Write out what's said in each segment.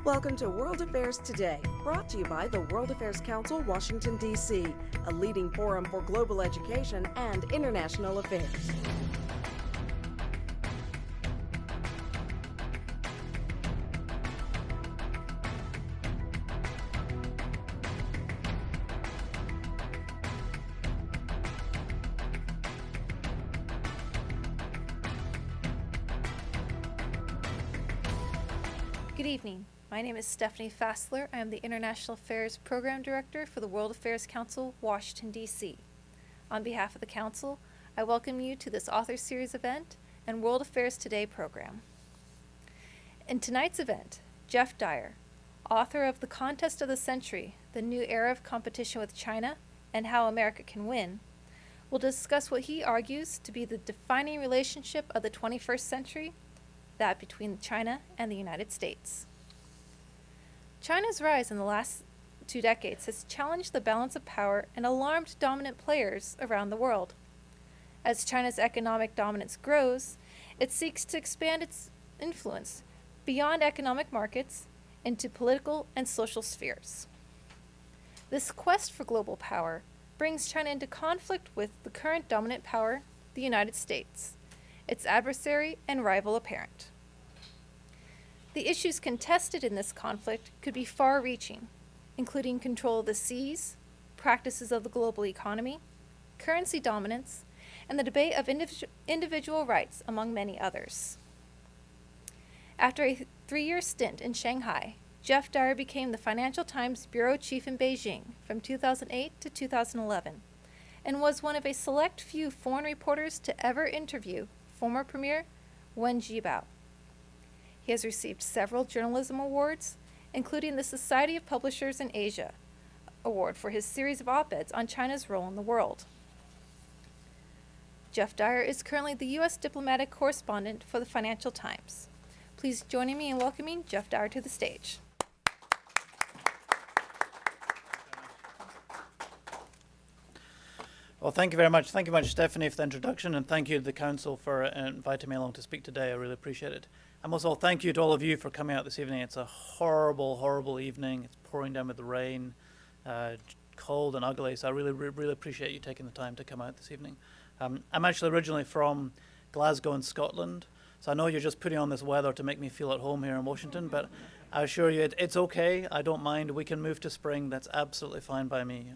Welcome to World Affairs Today, brought to you by the World Affairs Council, Washington, D.C., a leading forum for global education and international affairs. Good evening. My name is Stephanie Fassler. I am the International Affairs Program Director for the World Affairs Council, Washington, D.C. On behalf of the Council, I welcome you to this Author Series event and World Affairs Today program. In tonight's event, Geoff Dyer, author of The Contest of the Century, The New Era of Competition with China and How America Can Win, will discuss what he argues to be the defining relationship of the 21st century, that between China and the United States. China's rise in the last 2 decades has challenged the balance of power and alarmed dominant players around the world. As China's economic dominance grows, it seeks to expand its influence beyond economic markets into political and social spheres. This quest for global power brings China into conflict with the current dominant power, the United States, its adversary and rival apparent. The issues contested in this conflict could be far-reaching, including control of the seas, practices of the global economy, currency dominance, and the debate of individual rights, among many others. After a 3-year stint in Shanghai, Geoff Dyer became the Financial Times bureau chief in Beijing from 2008 to 2011, and was one of a select few foreign reporters to ever interview former Premier Wen Jiabao. He has received several journalism awards, including the Society of Publishers in Asia Award for his series of op-eds on China's role in the world. Geoff Dyer is currently the US Diplomatic Correspondent for the Financial Times. Please join me in welcoming Geoff Dyer to the stage. Well, thank you very much. Thank you very much, Stephanie, for the introduction, and thank you to the Council for inviting me along to speak today. I really appreciate it. And also, thank you to all of you for coming out this evening. It's a horrible, horrible evening. It's pouring down with the rain, cold and ugly, so I really appreciate you taking the time to come out this evening. I'm actually originally from Glasgow in Scotland, so I know you're just putting on this weather to make me feel at home here in Washington, but I assure you it's okay. I don't mind. We can move to spring. That's absolutely fine by me.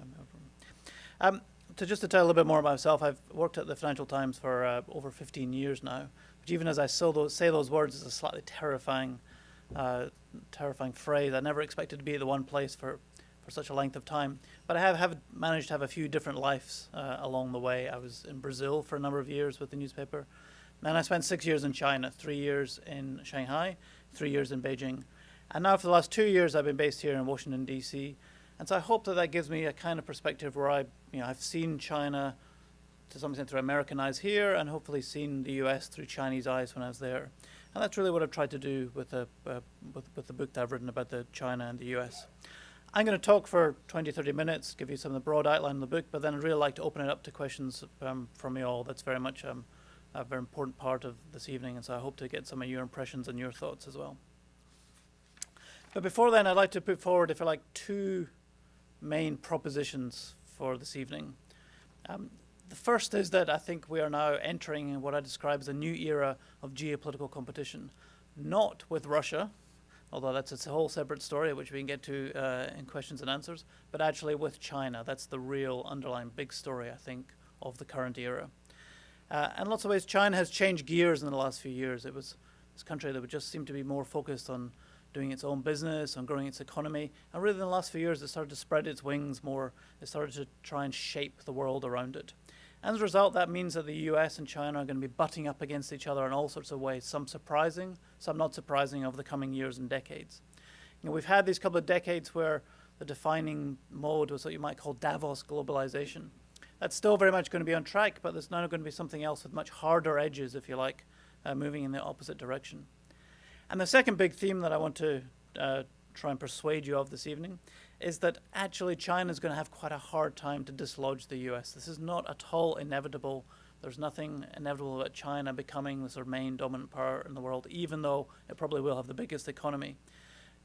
To tell a little bit more about myself, I've worked at the Financial Times for over 15 years now. But even as I say those words, it's a slightly terrifying phrase. I never expected to be at the one place for such a length of time. But I have managed to have a few different lives along the way. I was in Brazil for a number of years with the newspaper. Then I spent 6 years in China, 3 years in Shanghai, 3 years in Beijing. And now for the last 2 years, I've been based here in Washington, D.C., and so I hope that gives me a kind of perspective where I've seen China to some extent through American eyes here, and hopefully seen the US through Chinese eyes when I was there. And that's really what I've tried to do with the book that I've written about China and the US. I'm going to talk for 20-30 minutes, give you some of the broad outline of the book, but then I'd really like to open it up to questions from you all. That's very much a very important part of this evening, and so I hope to get some of your impressions and your thoughts as well. But before then, I'd like to put forward, if you like, 2 main propositions for this evening. The first is that I think we are now entering what I describe as a new era of geopolitical competition, not with Russia, although that's a whole separate story which we can get to in questions and answers, but actually with China. That's the real underlying big story, I think, of the current era. In lots of ways, China has changed gears in the last few years. It was this country that would just seem to be more focused on doing its own business, on growing its economy. And really in the last few years, it started to spread its wings more. It started to try and shape the world around it. And as a result, that means that the US and China are going to be butting up against each other in all sorts of ways, some surprising, some not surprising, over the coming years and decades. We've had these couple of decades where the defining mode was what you might call Davos globalization. That's still very much going to be on track, but there's now going to be something else with much harder edges, if you like, moving in the opposite direction. And the second big theme that I want to try and persuade you of this evening is that actually China is going to have quite a hard time to dislodge the US. This is not at all inevitable. There's nothing inevitable about China becoming the sort of main dominant power in the world, even though it probably will have the biggest economy.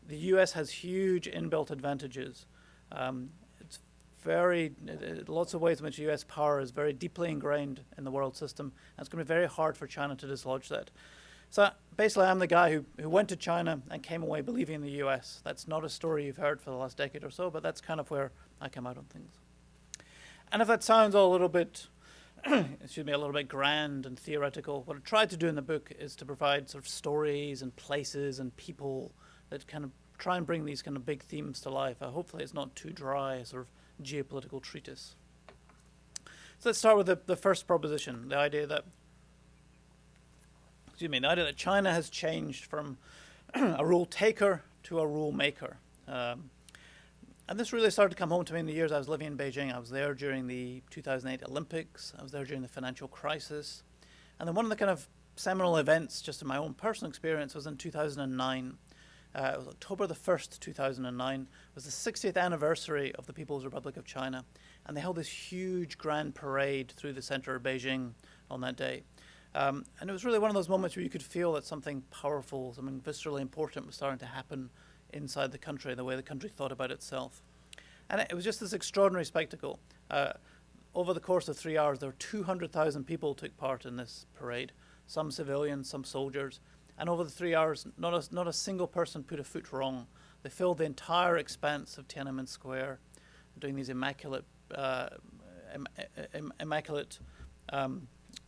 the US has huge inbuilt advantages. It's lots of ways in which US power is very deeply ingrained in the world system, and it's going to be very hard for China to dislodge that. So basically, I'm the guy who went to China and came away believing in the US. That's not a story you've heard for the last decade or so, but that's kind of where I come out on things. And if that sounds a little bit, a little bit grand and theoretical, what I tried to do in the book is to provide sort of stories and places and people that kind of try and bring these kind of big themes to life. Hopefully it's not too dry, a sort of geopolitical treatise. So let's start with the first proposition, the idea that China has changed from a rule taker to a rule maker. And this really started to come home to me in the years I was living in Beijing. I was there during the 2008 Olympics. I was there during the financial crisis. And then one of the kind of seminal events, just in my own personal experience, was in 2009. It was October the 1st, 2009. It was the 60th anniversary of the People's Republic of China. And they held this huge grand parade through the center of Beijing on that day. And it was really one of those moments where you could feel that something powerful, something viscerally important was starting to happen inside the country, the way the country thought about itself. And it was just this extraordinary spectacle. Over the course of 3 hours, there were 200,000 people took part in this parade, some civilians, some soldiers. And over the 3 hours, not a single person put a foot wrong. They filled the entire expanse of Tiananmen Square, doing these immaculate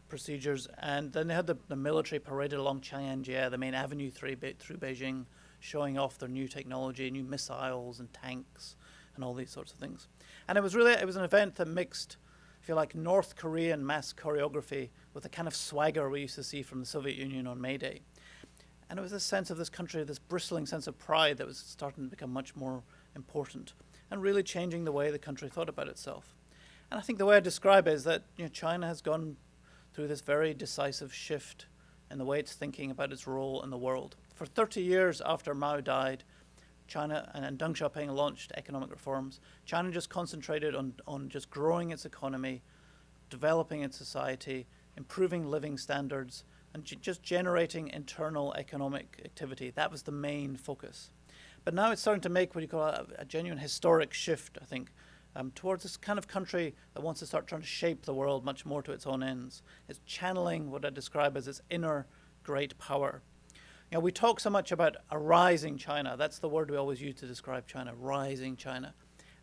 procedures. And then they had the military paraded along Chang'an, the main avenue through Beijing, showing off their new technology, new missiles and tanks and all these sorts of things. And it was an event that mixed, if you like, North Korean mass choreography with the kind of swagger we used to see from the Soviet Union on May Day. And it was this sense of this country, this bristling sense of pride that was starting to become much more important and really changing the way the country thought about itself. And I think the way I describe it is that China has gone through this very decisive shift in the way it's thinking about its role in the world. For 30 years after Mao died, China and Deng Xiaoping launched economic reforms. China just concentrated on just growing its economy, developing its society, improving living standards, and just generating internal economic activity. That was the main focus. But now it's starting to make what you call a genuine historic shift, I think, towards this kind of country that wants to start trying to shape the world much more to its own ends. It's channeling what I describe as its inner great power. We talk so much about a rising China. That's the word we always use to describe China, rising China.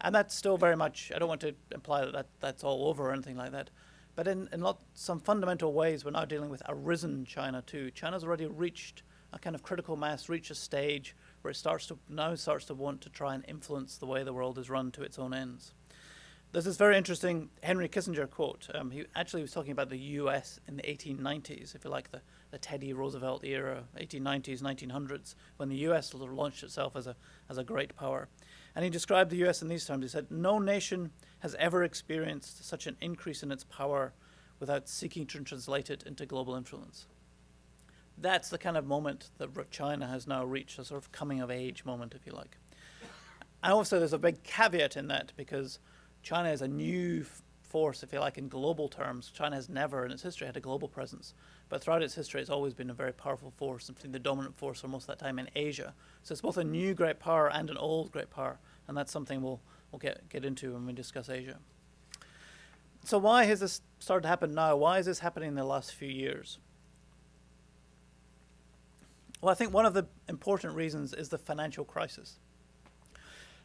And that's still very much, I don't want to imply that that's all over or anything like that. But in some fundamental ways, we're now dealing with a risen China too. China's already reached a kind of critical mass, reached a stage where it starts to want to try and influence the way the world is run to its own ends. There's this very interesting Henry Kissinger quote. He actually was talking about the US in the 1890s, if you like, the Teddy Roosevelt era, 1890s, 1900s, when the US launched itself as a great power. And he described the US in these terms. He said, "No nation has ever experienced such an increase in its power without seeking to translate it into global influence." That's the kind of moment that China has now reached, a sort of coming of age moment, if you like. And also there's a big caveat in that, because China is a new force, if you like, in global terms. China has never in its history had a global presence, but throughout its history it's always been a very powerful force, and the dominant force for most of that time in Asia. So it's both a new great power and an old great power, and that's something we'll get into when we discuss Asia. So why has this started to happen now? Why is this happening in the last few years? Well, I think one of the important reasons is the financial crisis.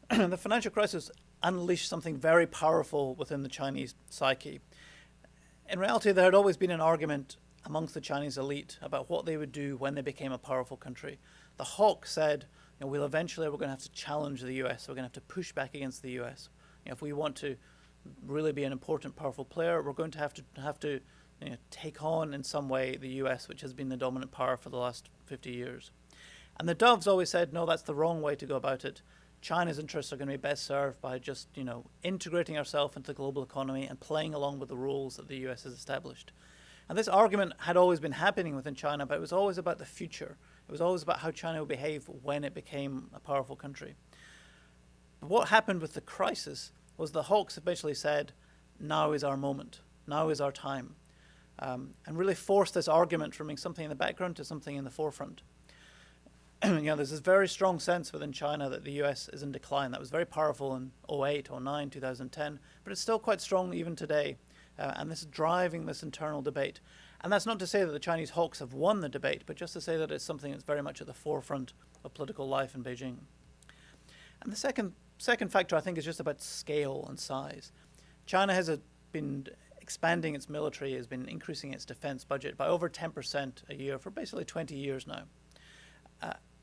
The financial crisis unleashed something very powerful within the Chinese psyche. In reality, there had always been an argument amongst the Chinese elite about what they would do when they became a powerful country. The hawk said, we're going to have to challenge the US. We're going to have to push back against the US. If we want to really be an important, powerful player, we're going to have to take on in some way the US, which has been the dominant power for the last 50 years. And the doves always said, no, that's the wrong way to go about it. China's interests are going to be best served by just, integrating ourselves into the global economy and playing along with the rules that the US has established. And this argument had always been happening within China, but it was always about the future. It was always about how China would behave when it became a powerful country. But what happened with the crisis was the hawks eventually said, now is our moment, now is our time, and really forced this argument from being something in the background to something in the forefront. there's this very strong sense within China that the US is in decline. That was very powerful in 08, 09, 2010, but it's still quite strong even today. And this is driving this internal debate. And that's not to say that the Chinese hawks have won the debate, but just to say that it's something that's very much at the forefront of political life in Beijing. And the second factor, I think, is just about scale and size. China has been expanding its military, has been increasing its defense budget by over 10% a year for basically 20 years now.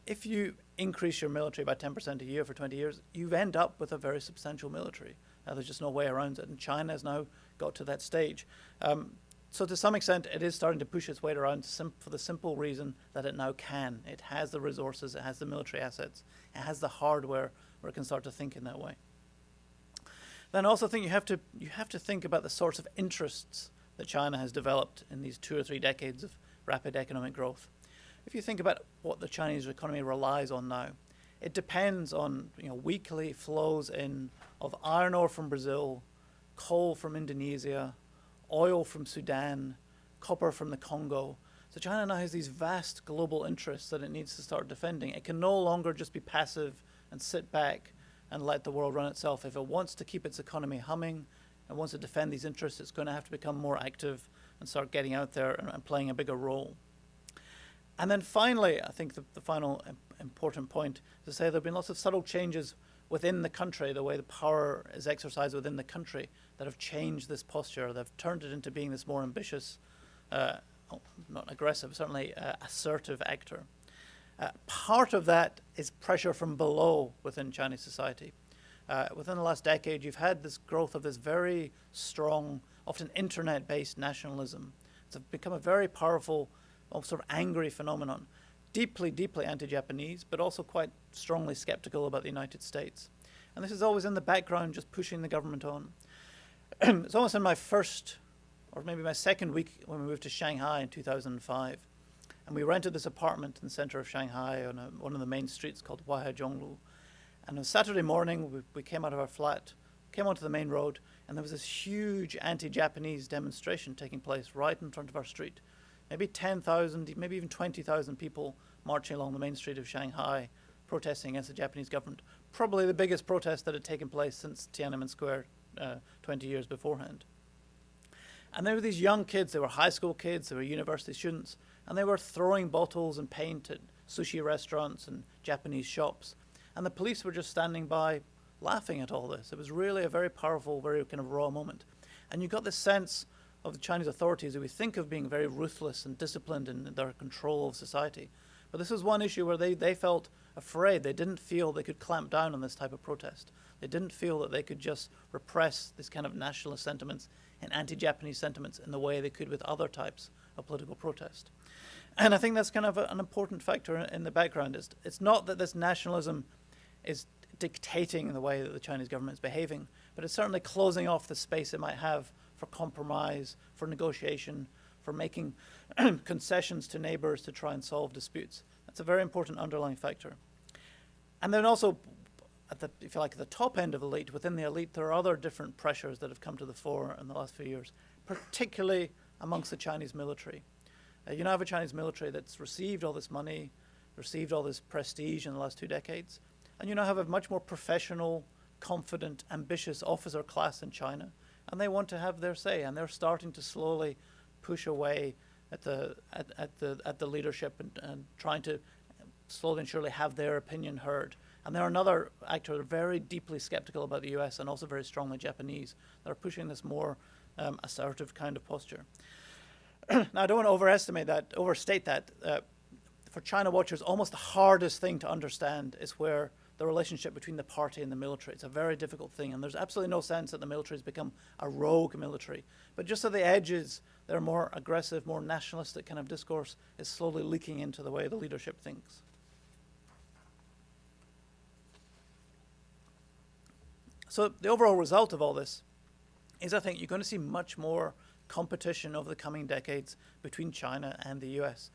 If you increase your military by 10% a year for 20 years, you end up with a very substantial military. There's just no way around it, and China has now got to that stage. So to some extent, it is starting to push its weight around for the simple reason that it now can. It has the resources, it has the military assets, it has the hardware where it can start to think in that way. Then I also think you have to think about the sorts of interests that China has developed in these 2 or 3 decades of rapid economic growth. If you think about what the Chinese economy relies on now, it depends on weekly flows in of iron ore from Brazil, coal from Indonesia, oil from Sudan, copper from the Congo. So China now has these vast global interests that it needs to start defending. It can no longer just be passive and sit back and let the world run itself. If it wants to keep its economy humming and wants to defend these interests, it's going to have to become more active and start getting out there and playing a bigger role. And then finally, I think the final important point is to say there have been lots of subtle changes within the country, the way the power is exercised within the country, that have changed this posture, that have turned it into being this more ambitious, not aggressive, certainly assertive actor. Part of that is pressure from below within Chinese society. Within the last decade, you've had this growth of this very strong, often internet-based nationalism. It's become a very powerful, sort of angry phenomenon, deeply, deeply anti-Japanese, but also quite strongly skeptical about the United States. And this is always in the background, just pushing the government on. It's almost in my first, or maybe my second week when we moved to Shanghai in 2005. And we rented this apartment in the center of Shanghai on one of the main streets called Huaihai. And on Saturday morning, we came out of our flat, came onto the main road, and there was this huge anti-Japanese demonstration taking place right in front of our street. Maybe 10,000, maybe even 20,000 people marching along the main street of Shanghai, protesting against the Japanese government. Probably the biggest protest that had taken place since Tiananmen Square 20 years beforehand. And there were these young kids, they were high school kids, they were university students, and they were throwing bottles and paint at sushi restaurants and Japanese shops. And the police were just standing by laughing at all this. It was really a very powerful, very kind of raw moment. And you got this sense of the Chinese authorities who we think of being very ruthless and disciplined in their control of society. But this was one issue where they felt afraid. They didn't feel they could clamp down on this type of protest. They didn't feel that they could just repress this kind of nationalist sentiments and anti-Japanese sentiments in the way they could with other types of political protest. And I think that's kind of an important factor in the background. It's not that this nationalism is dictating the way that the Chinese government is behaving, but it's certainly closing off the space it might have for compromise, for negotiation, for making concessions to neighbors to try and solve disputes. That's a very important underlying factor. And then also, if you like, at the top end of elite, within the elite, there are other different pressures that have come to the fore in the last few years, particularly amongst the Chinese military. You now have a Chinese military that's received all this money, received all this prestige in the last 2 decades, and you now have a much more professional, confident, ambitious officer class in China, and they want to have their say, and they're starting to slowly push away at the leadership and trying to slowly and surely have their opinion heard. And there are another actor very deeply skeptical about the US and also very strongly Japanese that are pushing this more assertive kind of posture. Now, I don't want to overstate that. For China watchers, almost the hardest thing to understand is where the relationship between the party and the military. It's a very difficult thing, and there's absolutely no sense that the military has become a rogue military. But just at the edges, their more aggressive, more nationalistic kind of discourse is slowly leaking into the way the leadership thinks. So the overall result of all this is, I think, you're going to see much more competition over the coming decades between China and the US.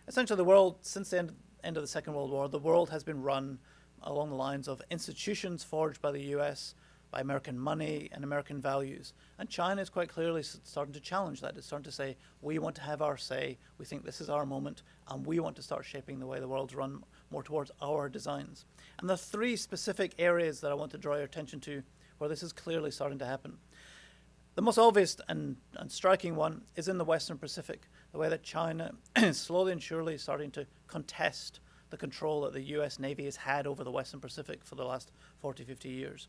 Essentially, the world, since the end of the Second World War, the world has been run along the lines of institutions forged by the US, by American money and American values. And China is quite clearly starting to challenge that. It's starting to say, we want to have our say, we think this is our moment, and we want to start shaping the way the world's run more towards our designs. And there are three specific areas that I want to draw your attention to where this is clearly starting to happen. The most obvious and striking one is in the Western Pacific, the way that China is slowly and surely starting to contest the control that the US Navy has had over the Western Pacific for the last 40, 50 years.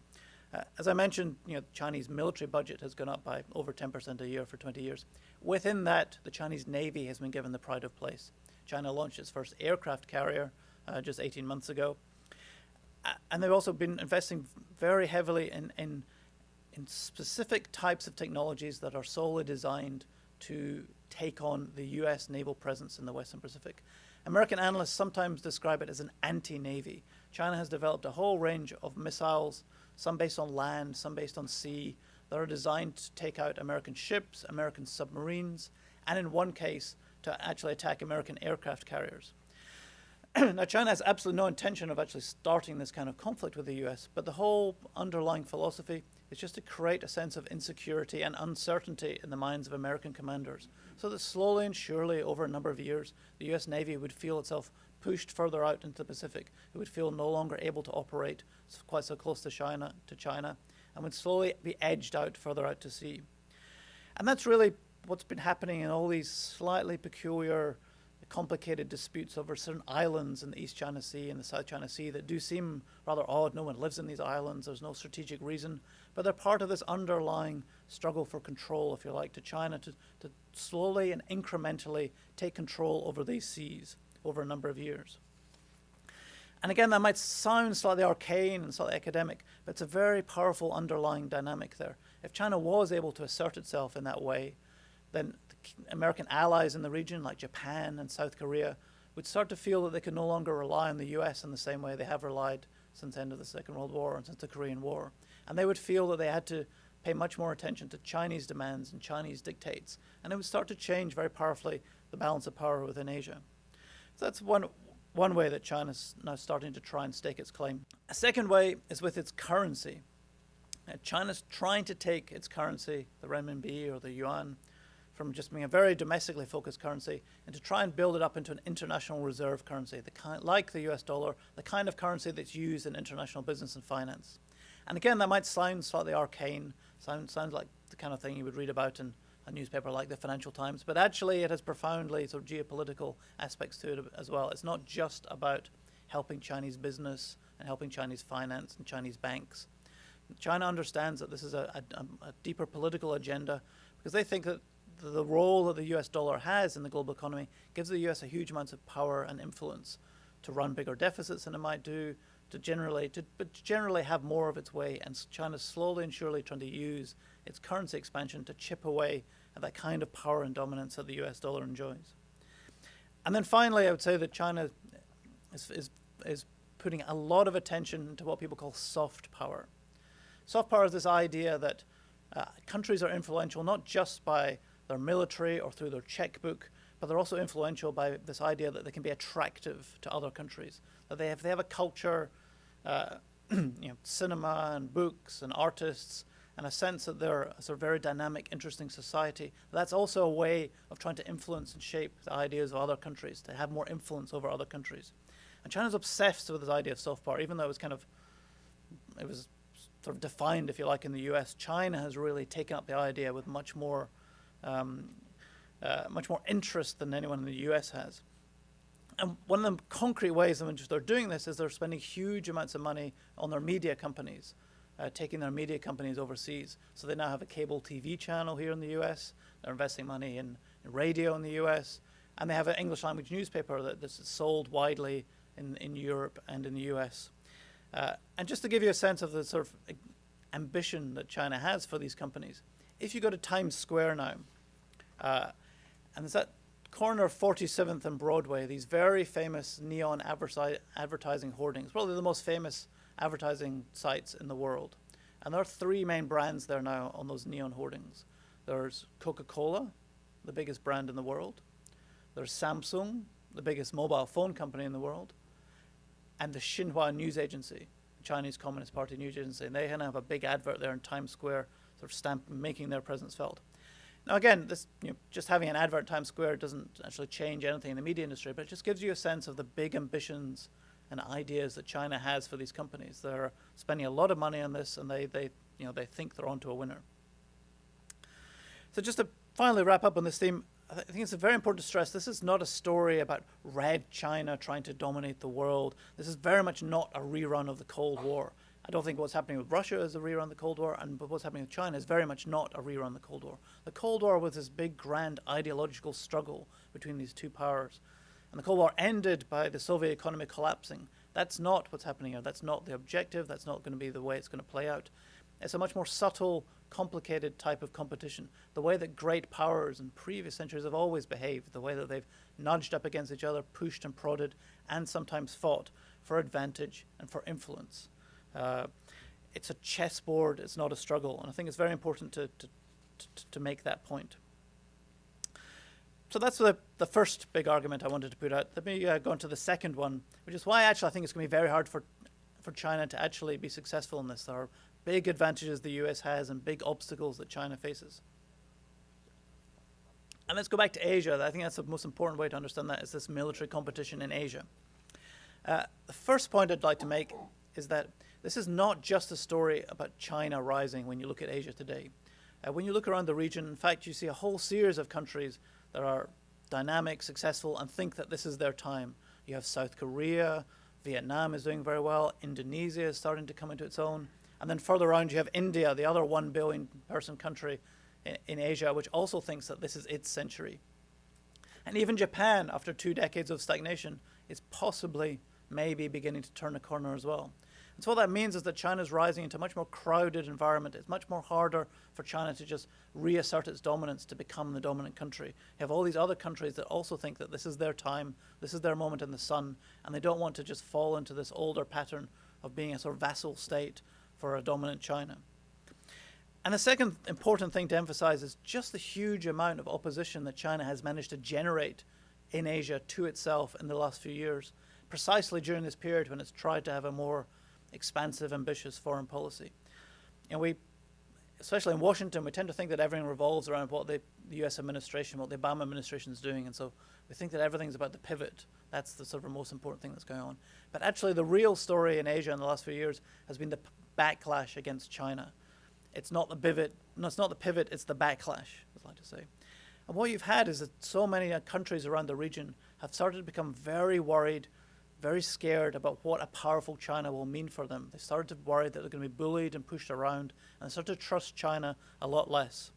As I mentioned, the Chinese military budget has gone up by over 10% a year for 20 years. Within that, the Chinese Navy has been given the pride of place. China launched its first aircraft carrier just 18 months ago. And they've also been investing very heavily in specific types of technologies that are solely designed to take on the US naval presence in the Western Pacific. American analysts sometimes describe it as an anti-navy. China has developed a whole range of missiles, some based on land, some based on sea, that are designed to take out American ships, American submarines, and in one case, to actually attack American aircraft carriers. Now, China has absolutely no intention of actually starting this kind of conflict with the US, but the whole underlying philosophy is just to create a sense of insecurity and uncertainty in the minds of American commanders, so that slowly and surely over a number of years, the US Navy would feel itself pushed further out into the Pacific. It would feel no longer able to operate quite so close to China, and would slowly be edged out further out to sea. And that's really what's been happening in all these slightly peculiar, complicated disputes over certain islands in the East China Sea and the South China Sea that do seem rather odd. No one lives in these islands. There's no strategic reason. But they're part of this underlying struggle for control, if you like, to China to slowly and incrementally take control over these seas over a number of years. And again, that might sound slightly arcane and slightly academic, but it's a very powerful underlying dynamic there. If China was able to assert itself in that way, then American allies in the region, like Japan and South Korea, would start to feel that they could no longer rely on the US in the same way they have relied since the end of the Second World War and since the Korean War. And they would feel that they had to pay much more attention to Chinese demands and Chinese dictates. And it would start to change very powerfully the balance of power within Asia. So that's one way that China's now starting to try and stake its claim. A second way is with its currency. China's trying to take its currency, the renminbi or the yuan, from just being a very domestically focused currency and to try and build it up into an international reserve currency, like the US dollar, the kind of currency that's used in international business and finance. And again, that might sound slightly arcane, sounds like the kind of thing you would read about in a newspaper like the Financial Times, but actually it has profoundly sort of geopolitical aspects to it as well. It's not just about helping Chinese business and helping Chinese finance and Chinese banks. China understands that this is a deeper political agenda because they think that the role that the US dollar has in the global economy gives the US a huge amount of power and influence to run bigger deficits than it might do, to generally have more of its way. And China's slowly and surely trying to use its currency expansion to chip away at that kind of power and dominance that the US dollar enjoys. And then finally, I would say that China is putting a lot of attention to what people call soft power. Soft power is this idea that countries are influential not just by their military or through their checkbook, but they're also influential by this idea that they can be attractive to other countries. That they have a culture, cinema and books and artists, and a sense that they're a sort of very dynamic, interesting society. That's also a way of trying to influence and shape the ideas of other countries, to have more influence over other countries. And China's obsessed with this idea of soft power, even though it was sort of defined, if you like, in the US. China has really taken up the idea with much more interest than anyone in the US has. And one of the concrete ways in which they're doing this is they're spending huge amounts of money on their media companies, taking their media companies overseas. So they now have a cable TV channel here in the US. They're investing money in radio in the US. And they have an English language newspaper that's sold widely in Europe and in the US. And just to give you a sense of the sort of ambition that China has for these companies, if you go to Times Square now, and there's that corner of 47th and Broadway, these very famous neon advertising hoardings, probably the most famous advertising sites in the world. And there are three main brands there now on those neon hoardings. There's Coca-Cola, the biggest brand in the world. There's Samsung, the biggest mobile phone company in the world. And the Xinhua News Agency, the Chinese Communist Party news agency. And they have a big advert there in Times Square, sort of making their presence felt. Now again, this just having an advert in Times Square doesn't actually change anything in the media industry, but it just gives you a sense of the big ambitions and ideas that China has for these companies. They're spending a lot of money on this, and they think they're onto a winner. So just to finally wrap up on this theme, I think it's very important to stress this is not a story about red China trying to dominate the world. This is very much not a rerun of the Cold War. I don't think what's happening with Russia is a rerun of the Cold War, and what's happening with China is very much not a rerun of the Cold War. The Cold War was this big, grand ideological struggle between these two powers. And the Cold War ended by the Soviet economy collapsing. That's not what's happening here. That's not the objective. That's not going to be the way it's going to play out. It's a much more subtle, complicated type of competition. The way that great powers in previous centuries have always behaved, the way that they've nudged up against each other, pushed and prodded, and sometimes fought for advantage and for influence. It's a chessboard. It's not a struggle. And I think it's very important to make that point. So that's the first big argument I wanted to put out. Let me go on to the second one, which is why actually I think it's going to be very hard for China to actually be successful in this. There are big advantages the US has and big obstacles that China faces. And let's go back to Asia. I think that's the most important way to understand that, is this military competition in Asia. The first point I'd like to make is that this is not just a story about China rising when you look at Asia today. When you look around the region, in fact, you see a whole series of countries that are dynamic, successful, and think that this is their time. You have South Korea, Vietnam is doing very well, Indonesia is starting to come into its own, and then further around you have India, the other 1 billion person country in Asia, which also thinks that this is its century. And even Japan, after 2 decades of stagnation, is possibly, maybe beginning to turn a corner as well. And so what that means is that China's rising into a much more crowded environment. It's much more harder for China to just reassert its dominance to become the dominant country. You have all these other countries that also think that this is their time, this is their moment in the sun, and they don't want to just fall into this older pattern of being a sort of vassal state for a dominant China. And the second important thing to emphasize is just the huge amount of opposition that China has managed to generate in Asia to itself in the last few years, precisely during this period when it's tried to have a more expansive, ambitious foreign policy. And we, especially in Washington, we tend to think that everything revolves around what the US administration, what the Obama administration is doing. And so we think that everything's about the pivot. That's the sort of most important thing that's going on. But actually the real story in Asia in the last few years has been the backlash against China. It's not the pivot, it's the backlash, I'd like to say. And what you've had is that so many countries around the region have started to become very worried, very scared about what a powerful China will mean for them. They started to worry that they're going to be bullied and pushed around, and they started to trust China a lot less.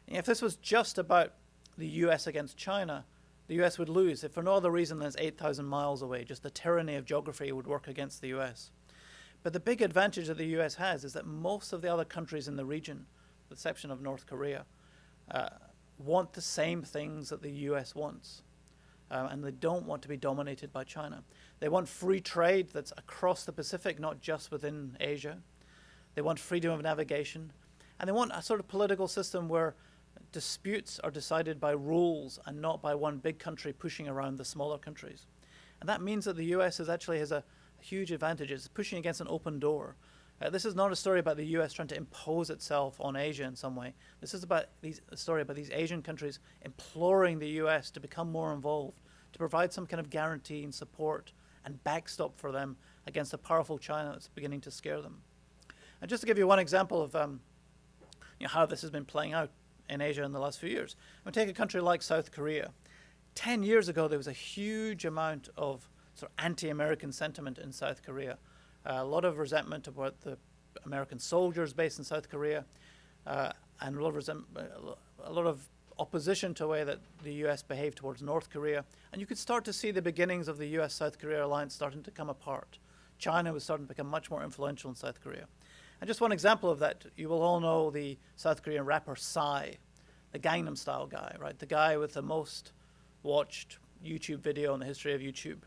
And if this was just about the US against China, the US would lose. If for no other reason than it's 8,000 miles away, just the tyranny of geography would work against the US. But the big advantage that the US has is that most of the other countries in the region, with the exception of North Korea, want the same things that the US wants. And they don't want to be dominated by China. They want free trade that's across the Pacific, not just within Asia. They want freedom of navigation. And they want a sort of political system where disputes are decided by rules and not by one big country pushing around the smaller countries. And that means that the US actually has a huge advantage. It's pushing against an open door. This is not a story about the US trying to impose itself on Asia in some way. This is a story about these Asian countries imploring the US to become more involved, to provide some kind of guarantee and support and backstop for them against a powerful China that's beginning to scare them. And just to give you one example of how this has been playing out in Asia in the last few years, I'm going to take a country like South Korea. 10 years ago, there was a huge amount of sort of anti-American sentiment in South Korea. A lot of resentment about the American soldiers based in South Korea, and a lot of opposition to the way that the US behaved towards North Korea. And you could start to see the beginnings of the US-South Korea alliance starting to come apart. China was starting to become much more influential in South Korea. And just one example of that, you will all know the South Korean rapper Psy, the Gangnam Style guy, right? The guy with the most watched YouTube video in the history of YouTube.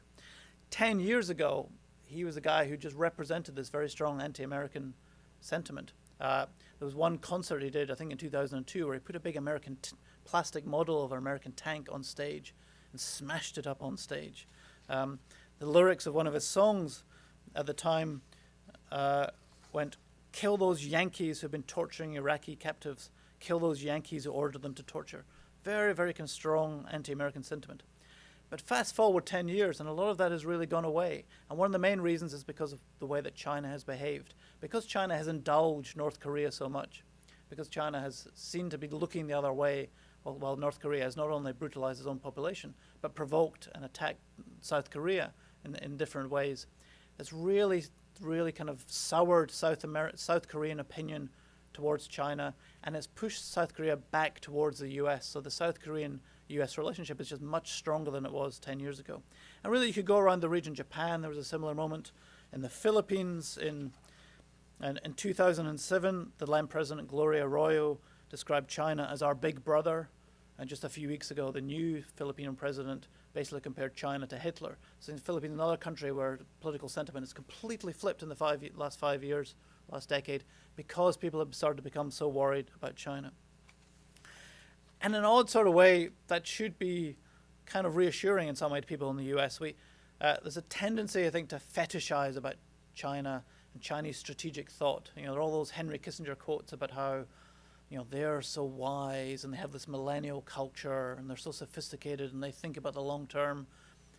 10 years ago, he was a guy who just represented this very strong anti-American sentiment. There was one concert he did, I think in 2002, where he put a big American plastic model of an American tank on stage and smashed it up on stage. The lyrics of one of his songs at the time went, "Kill those Yankees who've been torturing Iraqi captives. Kill those Yankees who ordered them to torture." Very, very kind of strong anti-American sentiment. But fast forward 10 years, and a lot of that has really gone away. And one of the main reasons is because of the way that China has behaved. Because China has indulged North Korea so much, because China has seemed to be looking the other way, while North Korea has not only brutalized its own population, but provoked and attacked South Korea in different ways. That's really kind of soured South Korean opinion towards China, and it's pushed South Korea back towards the US. So the South Korean-US relationship is just much stronger than it was 10 years ago. And really, you could go around the region. Japan, there was a similar moment. In the Philippines, in 2007, the then President Gloria Arroyo described China as our big brother. And just a few weeks ago, the new Filipino president basically compared China to Hitler. So in the Philippines, another country where political sentiment has completely flipped in the last 5 years, last decade, because people have started to become so worried about China. And in an odd sort of way, that should be kind of reassuring in some way to people in the US. There's a tendency, I think, to fetishize about China and Chinese strategic thought. There are all those Henry Kissinger quotes about how they're so wise and they have this millennial culture and they're so sophisticated and they think about the long term.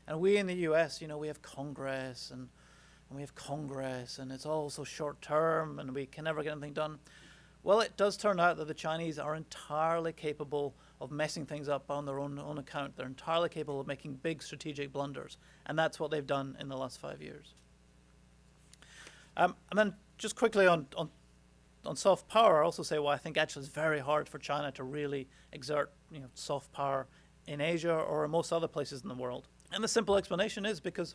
And we in the US, we have Congress and we have Congress and it's all so short term and we can never get anything done. Well, it does turn out that the Chinese are entirely capable of messing things up on their own account. They're entirely capable of making big strategic blunders. And that's what they've done in the last 5 years. And then just quickly on soft power, I also say, well, I think actually it's very hard for China to really exert soft power in Asia or in most other places in the world. And the simple explanation is because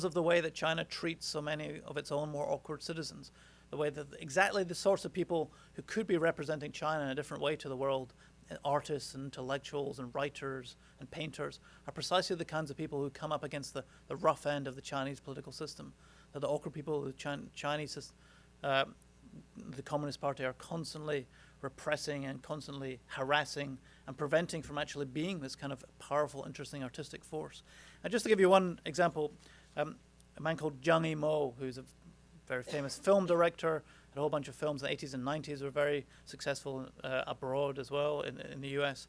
of the way that China treats so many of its own more awkward citizens. The way that exactly the sorts of people who could be representing China in a different way to the world, artists and intellectuals and writers and painters, are precisely the kinds of people who come up against the rough end of the Chinese political system. That the awkward people, the Communist Party are constantly repressing and constantly harassing and preventing from actually being this kind of powerful, interesting artistic force. And just to give you one example, a man called Zhang Yimou, who's a very famous film director, had a whole bunch of films in the 80s and 90s, were very successful abroad as well in the US.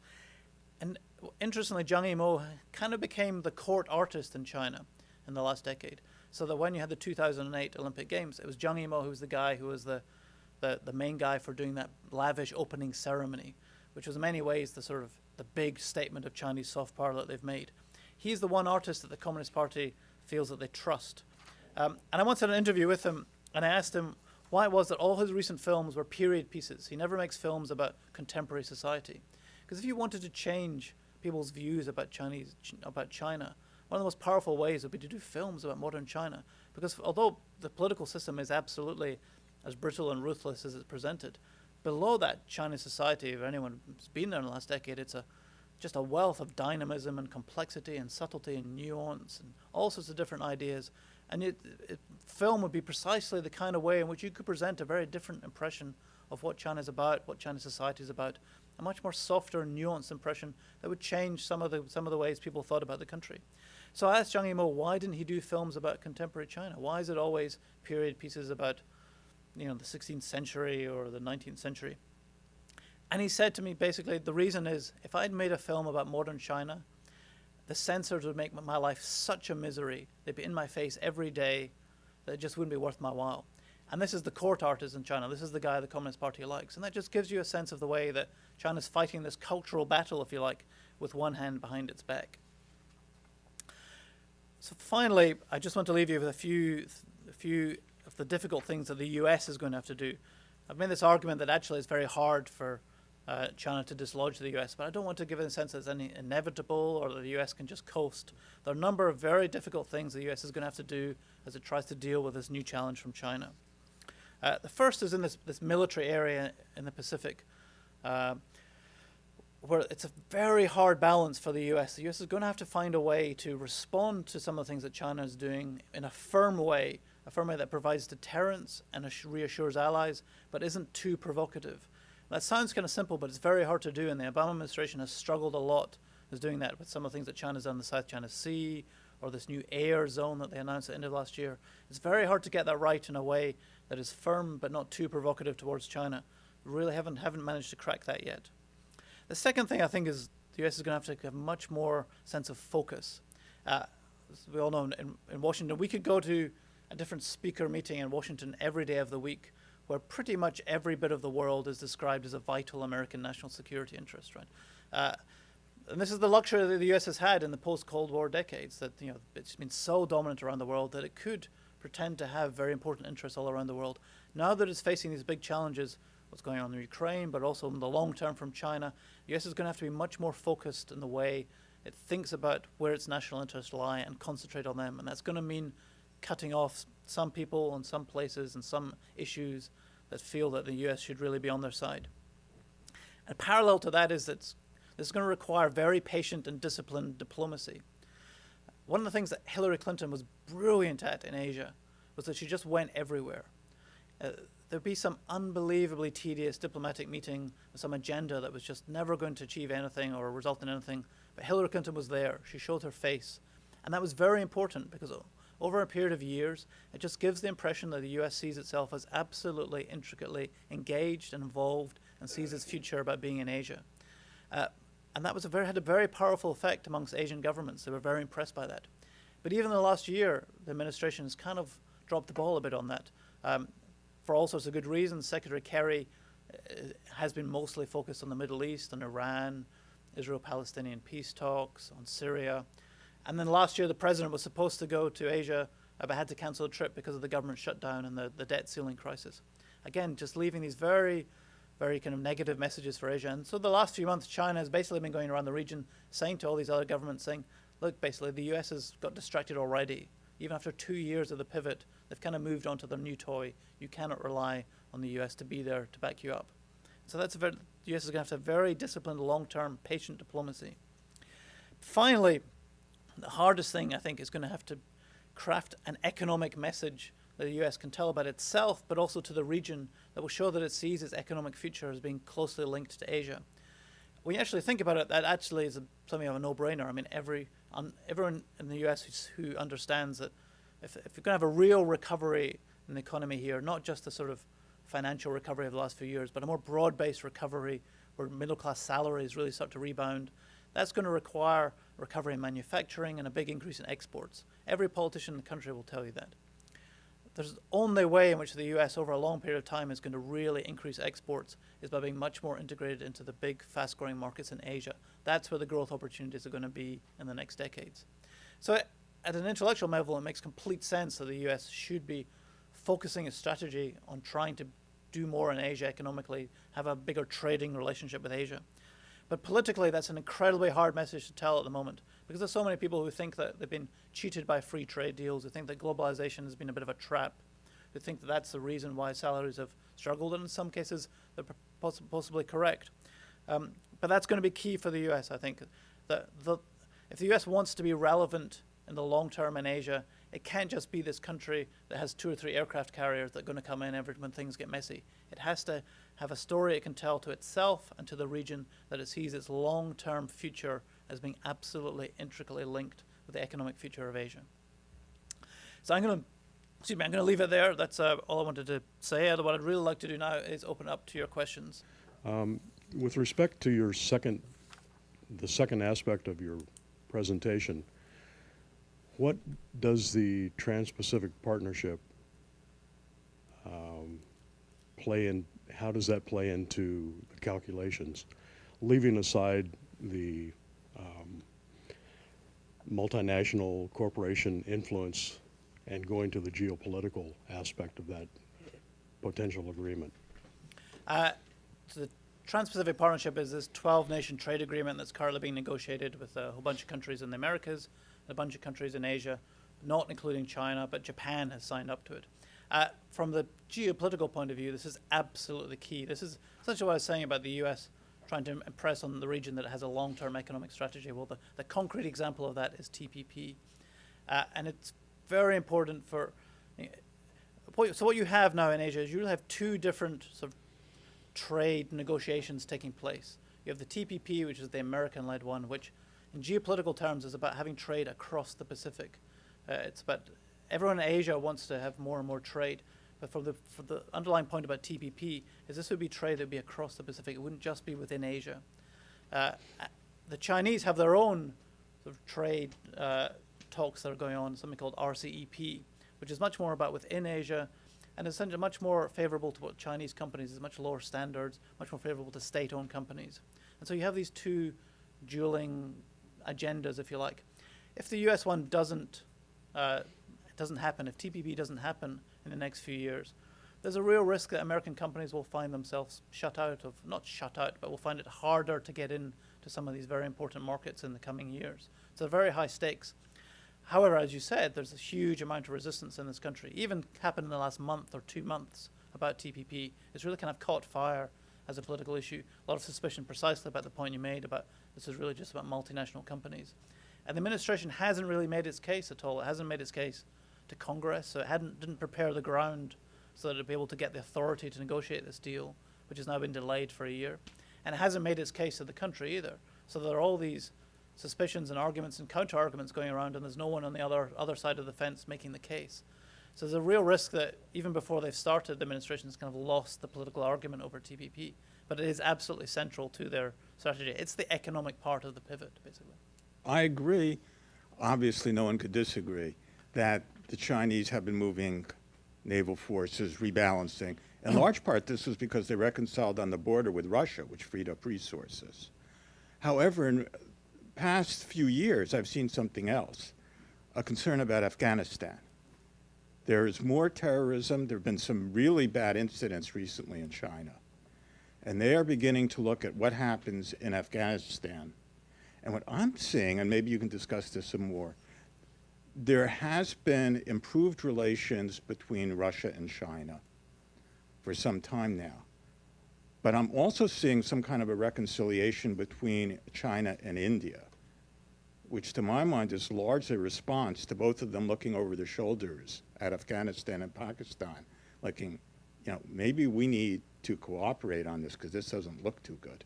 And interestingly, Zhang Yimou kind of became the court artist in China in the last decade. So that when you had the 2008 Olympic Games, it was Zhang Yimou who was the guy who was the main guy for doing that lavish opening ceremony, which was in many ways the big statement of Chinese soft power that they've made. He's the one artist that the Communist Party feels that they trust. And I once had an interview with him, and I asked him why it was that all his recent films were period pieces. He never makes films about contemporary society. Because if you wanted to change people's views about China, one of the most powerful ways would be to do films about modern China. Because although the political system is absolutely as brutal and ruthless as it's presented, below that Chinese society, if anyone who's been there in the last decade, it's just a wealth of dynamism and complexity and subtlety and nuance and all sorts of different ideas. And film would be precisely the kind of way in which you could present a very different impression of what China's about, what Chinese society is about, a much more softer, nuanced impression that would change some of the ways people thought about the country. So I asked Zhang Yimou, why didn't he do films about contemporary China? Why is it always period pieces about, the 16th century or the 19th century? And he said to me, basically, the reason is, if I'd made a film about modern China, the censors would make my life such a misery. They'd be in my face every day that it just wouldn't be worth my while. And this is the court artist in China. This is the guy the Communist Party likes. And that just gives you a sense of the way that China's fighting this cultural battle, if you like, with one hand behind its back. So finally, I just want to leave you with a few of the difficult things that the US is going to have to do. I've made this argument that actually it's very hard for China to dislodge the US, but I don't want to give it a sense that it's any inevitable or that the US can just coast. There are a number of very difficult things the US is going to have to do as it tries to deal with this new challenge from China. The first is in this military area in the Pacific, where it's a very hard balance for the US. The US is going to have to find a way to respond to some of the things that China is doing in a firm way that provides deterrence and reassures allies, but isn't too provocative. That sounds kind of simple, but it's very hard to do, and the Obama administration has struggled a lot with doing that with some of the things that China's done in the South China Sea, or this new air zone that they announced at the end of last year. It's very hard to get that right in a way that is firm but not too provocative towards China. We really haven't managed to crack that yet. The second thing I think is the US is going to have much more sense of focus. As we all know, in Washington, we could go to a different speaker meeting in Washington every day of the week, where pretty much every bit of the world is described as a vital American national security interest, right? And this is the luxury that the US has had in the post-Cold War decades, that it's been so dominant around the world that it could pretend to have very important interests all around the world. Now that it's facing these big challenges, what's going on in Ukraine, but also in the long term from China, the US is going to have to be much more focused in the way it thinks about where its national interests lie and concentrate on them. And that's going to mean cutting off some people and some places and some issues that feel that the US should really be on their side. And parallel to that is that this is going to require very patient and disciplined diplomacy. One of the things that Hillary Clinton was brilliant at in Asia was that she just went everywhere. There'd be some unbelievably tedious diplomatic meeting with some agenda that was just never going to achieve anything or result in anything. But Hillary Clinton was there. She showed her face. And that was very important because over a period of years, it just gives the impression that the US sees itself as absolutely intricately engaged and involved and sees its future about being in Asia. And that had a very powerful effect amongst Asian governments. They were very impressed by that. But even in the last year, the administration has kind of dropped the ball a bit on that. For all sorts of good reasons, Secretary Kerry has been mostly focused on the Middle East, on Iran, Israel-Palestinian peace talks, on Syria. And then last year, the president was supposed to go to Asia, but had to cancel a trip because of the government shutdown and the debt ceiling crisis. Again, just leaving these very, very kind of negative messages for Asia. And so the last few months, China has basically been going around the region saying to all these other governments, saying, look, basically, the US has got distracted already. Even after 2 years of the pivot, they've kind of moved on to their new toy. You cannot rely on the US to be there to back you up. So the US is going to have to have very disciplined, long-term, patient diplomacy. Finally, the hardest thing, I think, is going to have to craft an economic message that the US can tell about itself, but also to the region, that will show that it sees its economic future as being closely linked to Asia. When you actually think about it, that actually is something of a no-brainer. I mean, everyone in the US who understands that if you're going to have a real recovery in the economy here, not just the sort of financial recovery of the last few years, but a more broad-based recovery where middle-class salaries really start to rebound, that's going to require recovery in manufacturing and a big increase in exports. Every politician in the country will tell you that. There's the only way in which the US over a long period of time is going to really increase exports is by being much more integrated into the big, fast-growing markets in Asia. That's where the growth opportunities are going to be in the next decades. So at an intellectual level, it makes complete sense that the US should be focusing its strategy on trying to do more in Asia economically, have a bigger trading relationship with Asia. But politically, that's an incredibly hard message to tell at the moment, because there's so many people who think that they've been cheated by free trade deals, who think that globalization has been a bit of a trap, who think that that's the reason why salaries have struggled, and in some cases they're possibly correct. But that's going to be key for the US, I think. If the US wants to be relevant in the long term in Asia, it can't just be this country that has 2 or 3 aircraft carriers that are going to come in when things get messy. It has to have a story it can tell to itself and to the region that it sees its long-term future as being absolutely intricately linked with the economic future of Asia. So I'm going to leave it there. That's all I wanted to say. What I'd really like to do now is open up to your questions. With respect to the second aspect of your presentation, what does the Trans-Pacific Partnership play in? How does that play into the calculations, leaving aside the multinational corporation influence and going to the geopolitical aspect of that potential agreement? So the Trans-Pacific Partnership is this 12-nation trade agreement that's currently being negotiated with a whole bunch of countries in the Americas, and a bunch of countries in Asia, not including China, but Japan has signed up to it. From the geopolitical point of view, this is absolutely key. This is essentially what I was saying about the US trying to impress on the region that it has a long-term economic strategy. Well, the concrete example of that is TPP. And it's very important for... So what you have now in Asia is you have 2 different sort of trade negotiations taking place. You have the TPP, which is the American-led one, which in geopolitical terms is about having trade across the Pacific. It's about everyone in Asia wants to have more and more trade. But for the underlying point about TPP is this would be trade that would be across the Pacific. It wouldn't just be within Asia. The the Chinese have their own sort of trade talks that are going on, something called RCEP, which is much more about within Asia, and essentially much more favorable to what Chinese companies, is much lower standards, much more favorable to state-owned companies. And so you have these two dueling agendas, if you like. If the US one doesn't happen, if TPP doesn't happen in the next few years, there's a real risk that American companies will find themselves not shut out, but will find it harder to get into some of these very important markets in the coming years. So very high stakes. However, as you said, there's a huge amount of resistance in this country. Even happened in the last month or 2 months about TPP. It's really kind of caught fire as a political issue. A lot of suspicion precisely about the point you made about this is really just about multinational companies. And the administration hasn't really made its case at all. It hasn't made its case to Congress, so it didn't prepare the ground so that it would be able to get the authority to negotiate this deal, which has now been delayed for a year. And it hasn't made its case to the country either. So there are all these suspicions and arguments and counter-arguments going around, and there's no one on the other side of the fence making the case. So there's a real risk that even before they've started, the administration has kind of lost the political argument over TPP. But it is absolutely central to their strategy. It's the economic part of the pivot, basically. I agree. Obviously, no one could disagree that the Chinese have been moving naval forces, rebalancing. In large part, this was because they reconciled on the border with Russia, which freed up resources. However, in past few years, I've seen something else, a concern about Afghanistan. There is more terrorism. There have been some really bad incidents recently in China. And they are beginning to look at what happens in Afghanistan. And what I'm seeing, and maybe you can discuss this some more, there has been improved relations between Russia and China for some time now. But I'm also seeing some kind of a reconciliation between China and India, which to my mind is largely a response to both of them looking over their shoulders at Afghanistan and Pakistan, looking, maybe we need to cooperate on this because this doesn't look too good.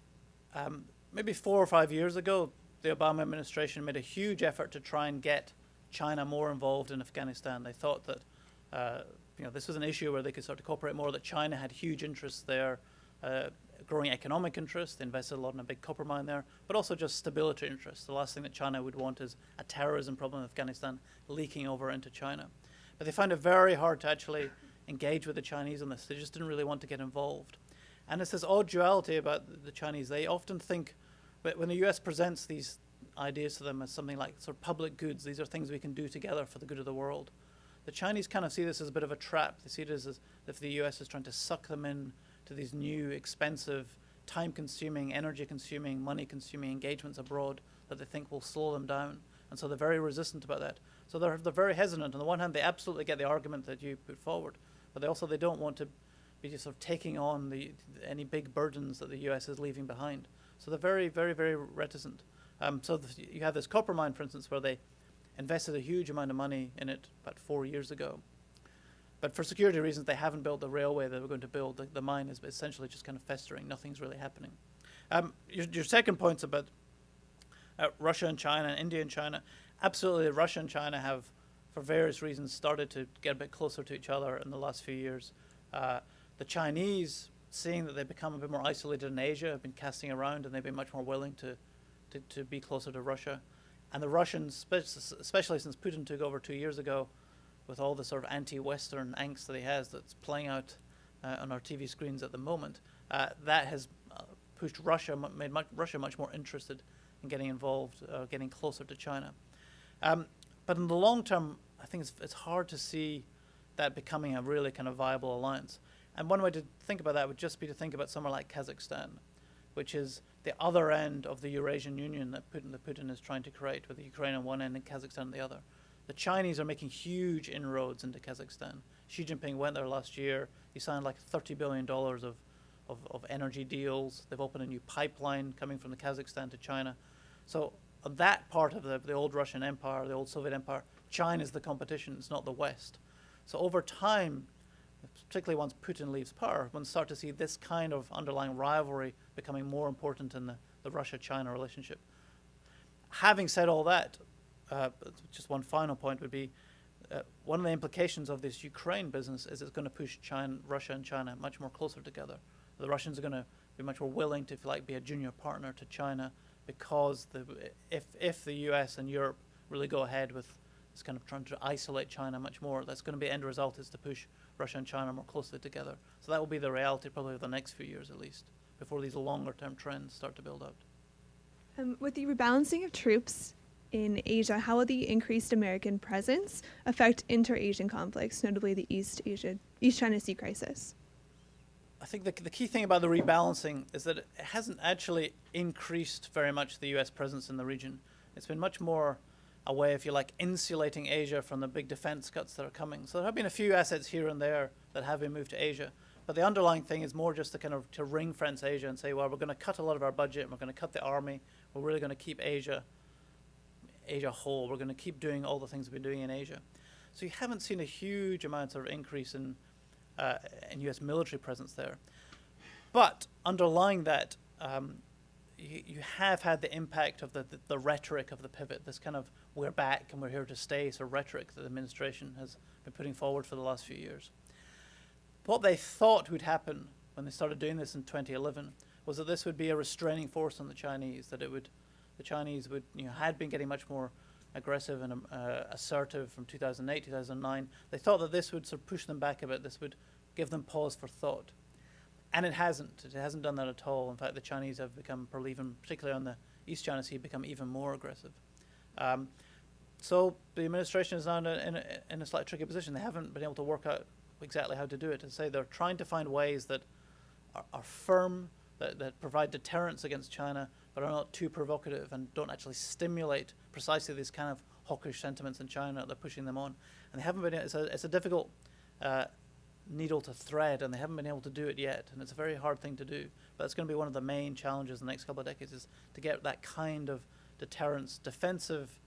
Maybe 4 or 5 years ago, the Obama administration made a huge effort to try and get China more involved in Afghanistan. They thought that this was an issue where they could start to cooperate more, that China had huge interests there, growing economic interest. They invested a lot in a big copper mine there, but also just stability interests. The last thing that China would want is a terrorism problem in Afghanistan leaking over into China. But they found it very hard to actually engage with the Chinese on this. They just didn't really want to get involved. And it's this odd duality about the Chinese. They often think, when the US presents these ideas to them as something like sort of public goods, these are things we can do together for the good of the world. The Chinese kind of see this as a bit of a trap. They see it as if the US is trying to suck them in to these new, expensive, time-consuming, energy-consuming, money-consuming engagements abroad that they think will slow them down. And so they're very resistant about that. So they're very hesitant. On the one hand, they absolutely get the argument that you put forward, but they don't want to be just sort of taking on any big burdens that the US is leaving behind. So they're very, very, very reticent. You have this copper mine, for instance, where they invested a huge amount of money in it about 4 years ago. But for security reasons, they haven't built the railway they were going to build. The mine is essentially just kind of festering. Nothing's really happening. Your second point's about Russia and China, and India and China. Absolutely, Russia and China have, for various reasons, started to get a bit closer to each other in the last few years. The Chinese, seeing that they've become a bit more isolated in Asia, have been casting around, and they've been much more willing to be closer to Russia. And the Russians, especially since Putin took over 2 years ago, with all the sort of anti-Western angst that he has that's playing out on our TV screens at the moment, that has pushed Russia, made Russia much more interested in getting involved, getting closer to China. But in the long term, I think it's hard to see that becoming a really kind of viable alliance. And one way to think about that would just be to think about somewhere like Kazakhstan, which is the other end of the Eurasian Union that Putin is trying to create, with the Ukraine on one end and Kazakhstan on the other. The Chinese are making huge inroads into Kazakhstan. Xi Jinping went there last year. He signed like $30 billion of energy deals. They've opened a new pipeline coming from the Kazakhstan to China. So on that part of the old Russian Empire, the old Soviet Empire, China is the competition. It's not the West. So over time, particularly once Putin leaves power, one start to see this kind of underlying rivalry becoming more important in the Russia-China relationship. Having said all that, just one final point would be, one of the implications of this Ukraine business is it's going to push Russia and China much more closer together. The Russians are going to be much more willing to, if you like, be a junior partner to China because if the US and Europe really go ahead with this kind of trying to isolate China much more, that's going to be end result is to push Russia and China more closely together. So that will be the reality probably of the next few years at least, before these longer term trends start to build out. With the rebalancing of troops in Asia, how will the increased American presence affect inter-Asian conflicts, notably the East China Sea crisis? I think the key thing about the rebalancing is that it hasn't actually increased very much the US presence in the region. It's been much more a way, if you like, insulating Asia from the big defense cuts that are coming. So there have been a few assets here and there that have been moved to Asia. But the underlying thing is more just to ring fence Asia and say, well, we're going to cut a lot of our budget, and we're going to cut the army. We're really going to keep Asia whole. We're going to keep doing all the things we've been doing in Asia. So you haven't seen a huge amount of increase in US military presence there. But underlying that, you have had the impact of the rhetoric of the pivot, this kind of we're back and we're here to stay sort of rhetoric that the administration has been putting forward for the last few years. What they thought would happen when they started doing this in 2011 was that this would be a restraining force on the Chinese, that the Chinese would, had been getting much more aggressive and assertive from 2008, 2009. They thought that this would sort of push them back a bit. This would give them pause for thought. And it hasn't. It hasn't done that at all. In fact, the Chinese have become, probably even, particularly on the East China Sea, become even more aggressive. So the administration is now in a slightly tricky position. They haven't been able to work out exactly how to do it. And say they're trying to find ways that are firm, that provide deterrence against China, but are not too provocative and don't actually stimulate precisely these kind of hawkish sentiments in China. They're pushing them on. And they haven't been, it's a difficult needle to thread, and they haven't been able to do it yet. And it's a very hard thing to do. But it's going to be one of the main challenges in the next couple of decades, is to get that kind of deterrence, defensive,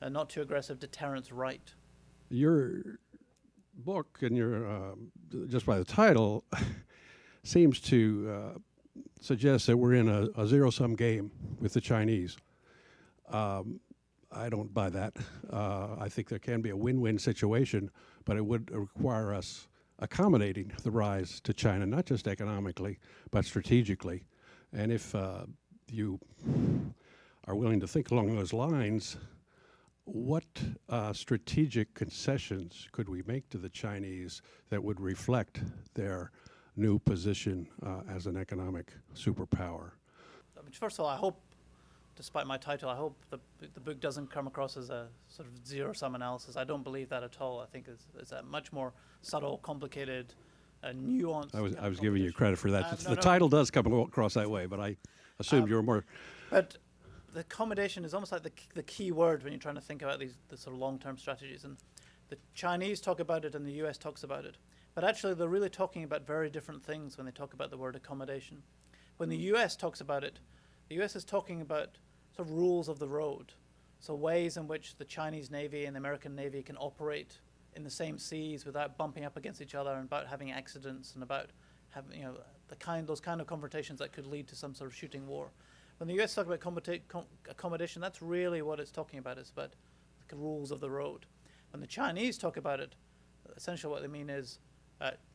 not too aggressive deterrence right. Your book and your, just by the title, seems to suggest that we're in a zero-sum game with the Chinese. I don't buy that. I think there can be a win-win situation, but it would require us accommodating the rise to China, not just economically, but strategically. And if you are willing to think along those lines, what strategic concessions could we make to the Chinese that would reflect their new position as an economic superpower? I mean, first of all, I hope, despite my title, I hope the book doesn't come across as a sort of zero-sum analysis. I don't believe that at all. I think it's a much more subtle, complicated, nuanced. I was giving you credit for that. The title does come across that way, but I assumed you were more. But the accommodation is almost like the key word when you're trying to think about the sort of long-term strategies. And the Chinese talk about it and the US talks about it. But actually, they're really talking about very different things when they talk about the word accommodation. When the US talks about it, the US is talking about sort of rules of the road. So ways in which the Chinese Navy and the American Navy can operate in the same seas without bumping up against each other, and about having accidents, and about having, those kind of confrontations that could lead to some sort of shooting war. When the US talk about accommodation, that's really what it's talking about. It's about the rules of the road. When the Chinese talk about it, essentially what they mean is,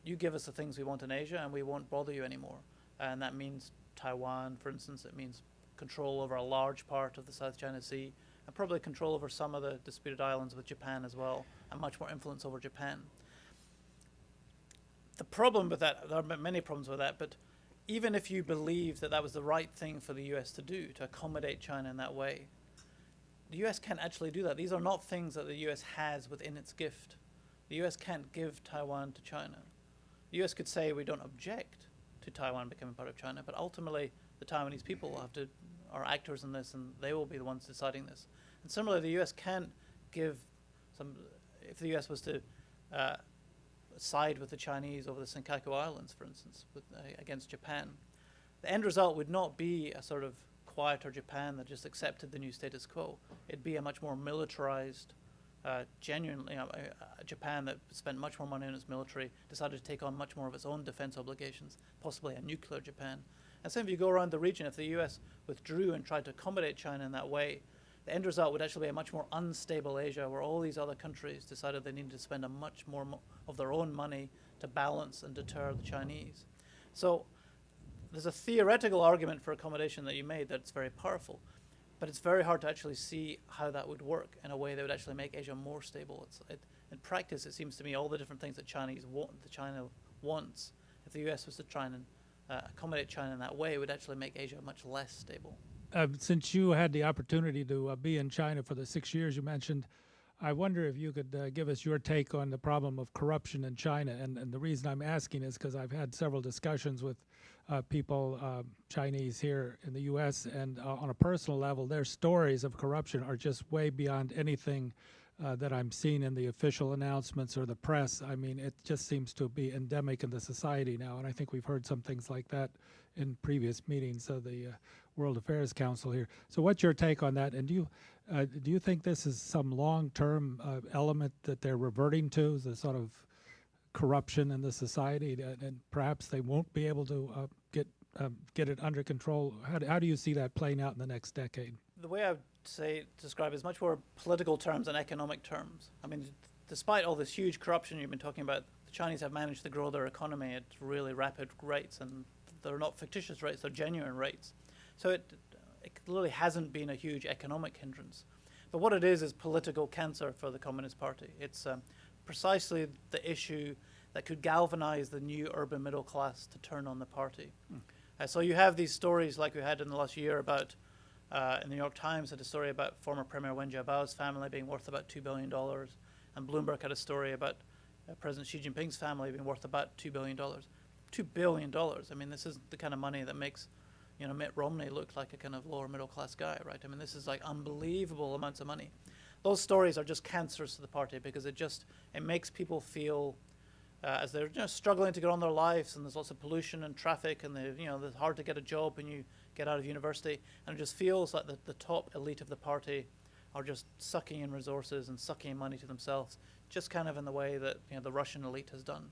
you give us the things we want in Asia and we won't bother you anymore. And that means Taiwan, for instance. It means control over a large part of the South China Sea, and probably control over some of the disputed islands with Japan as well, and much more influence over Japan. The problem with that, there are many problems with that, but even if you believe that that was the right thing for the US to do, to accommodate China in that way, the US can't actually do that. These are not things that the US has within its gift. The US can't give Taiwan to China. The US could say we don't object to Taiwan becoming part of China, but ultimately the Taiwanese people are actors in this, and they will be the ones deciding this. And similarly, the US can't give if the US was to side with the Chinese over the Senkaku Islands, for instance, against Japan, the end result would not be a sort of quieter Japan that just accepted the new status quo. It'd be a much more militarized, genuinely, a Japan that spent much more money on its military, decided to take on much more of its own defense obligations, possibly a nuclear Japan. And same if you go around the region, if the US withdrew and tried to accommodate China in that way, the end result would actually be a much more unstable Asia, where all these other countries decided they needed to spend a much more of their own money to balance and deter the Chinese. So there's a theoretical argument for accommodation that you made that's very powerful. but it's very hard to actually see how that would work in a way that would actually make Asia more stable. In practice, it seems to me all the different things that China wants, if the US was to try and accommodate China in that way, it would actually make Asia much less stable. Since you had the opportunity to be in China for the 6 years you mentioned, I wonder if you could give us your take on the problem of corruption in China. And the reason I'm asking is because I've had several discussions with people, Chinese here in the U.S., and on a personal level, their stories of corruption are just way beyond anything that I'm seeing in the official announcements or the press. I mean, it just seems to be endemic in the society now, and I think we've heard some things like that in previous meetings of the World Affairs Council here. So what's your take on that? And do you think this is some long-term element that they're reverting to, the sort of corruption in the society, and perhaps they won't be able to get it under control? How do you see that playing out in the next decade? The way I would describe it is much more political terms than economic terms. I mean, despite all this huge corruption you've been talking about, the Chinese have managed to grow their economy at really rapid rates, and they're not fictitious rates, they're genuine rates. So it clearly hasn't been a huge economic hindrance. But what it is political cancer for the Communist Party. It's precisely the issue that could galvanize the new urban middle class to turn on the party. So you have these stories like we had in the last year about, in the New York Times had a story about former Premier Wen Jiabao's family being worth about $2 billion, and Bloomberg had a story about President Xi Jinping's family being worth about $2 billion. $2 billion. I mean, this isn't the kind of money that makes, Mitt Romney look like a kind of lower middle class guy, right? I mean, this is like unbelievable amounts of money. Those stories are just cancers to the party because it makes people feel as they're struggling to get on their lives, and there's lots of pollution and traffic, and it's hard to get a job when you get out of university, and it just feels like the top elite of the party are just sucking in resources and sucking in money to themselves, just kind of in the way that the Russian elite has done.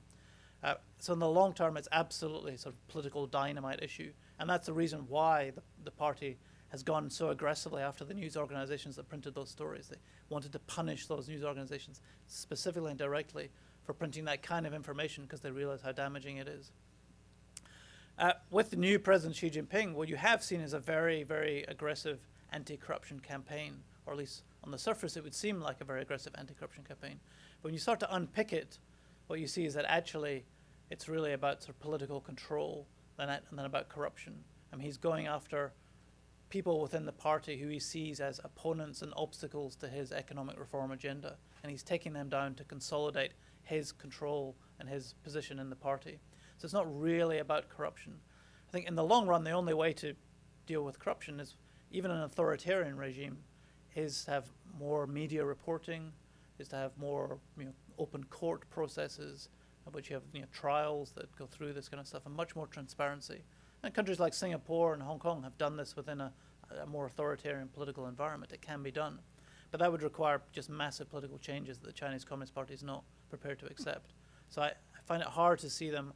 So in the long term, it's absolutely sort of political dynamite issue, and that's the reason why the party has gone so aggressively after the news organizations that printed those stories. They wanted to punish those news organizations specifically and directly for printing that kind of information because they realize how damaging it is. With the new President Xi Jinping, what you have seen is a very, very aggressive anti-corruption campaign, or at least on the surface it would seem like a very aggressive anti-corruption campaign. But when you start to unpick it, what you see is that actually it's really about sort of political control and then about corruption. I mean, he's going after people within the party who he sees as opponents and obstacles to his economic reform agenda, and he's taking them down to consolidate his control and his position in the party. So it's not really about corruption. I think in the long run, the only way to deal with corruption is, even an authoritarian regime, is to have more media reporting, is to have more open court processes, in which you have trials that go through this kind of stuff, and much more transparency. And countries like Singapore and Hong Kong have done this within a more authoritarian political environment. It can be done. But that would require just massive political changes that the Chinese Communist Party is not prepared to accept. So I find it hard to see them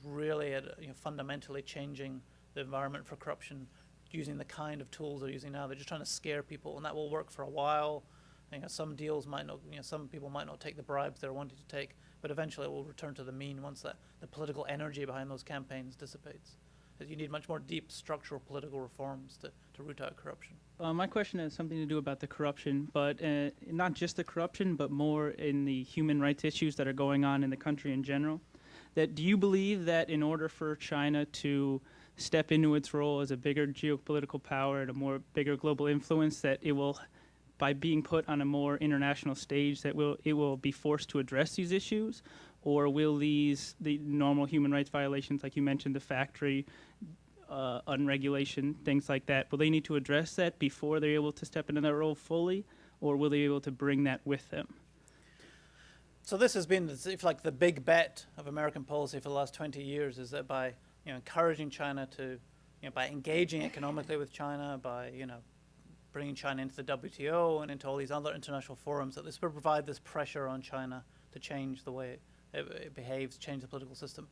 really fundamentally changing the environment for corruption using the kind of tools they're using now. They're just trying to scare people, and that will work for a while. Some deals might not, some people might not take the bribes they're wanting to take, but eventually it will return to the mean once the political energy behind those campaigns dissipates. You need much more deep structural political reforms to root out corruption. My question has something to do about the corruption, but not just the corruption, but more in the human rights issues that are going on in the country in general. Do you believe that in order for China to step into its role as a bigger geopolitical power and a more bigger global influence, that it will, by being put on a more international stage, that it will be forced to address these issues? Or will the normal human rights violations, like you mentioned, the factory unregulation, things like that, will they need to address that before they're able to step into that role fully, or will they be able to bring that with them? So this has been, if like, the big bet of American policy for the last 20 years, is that by encouraging China to, by engaging economically with China, by bringing China into the WTO and into all these other international forums, that this will provide this pressure on China to change the way it behaves, change the political system,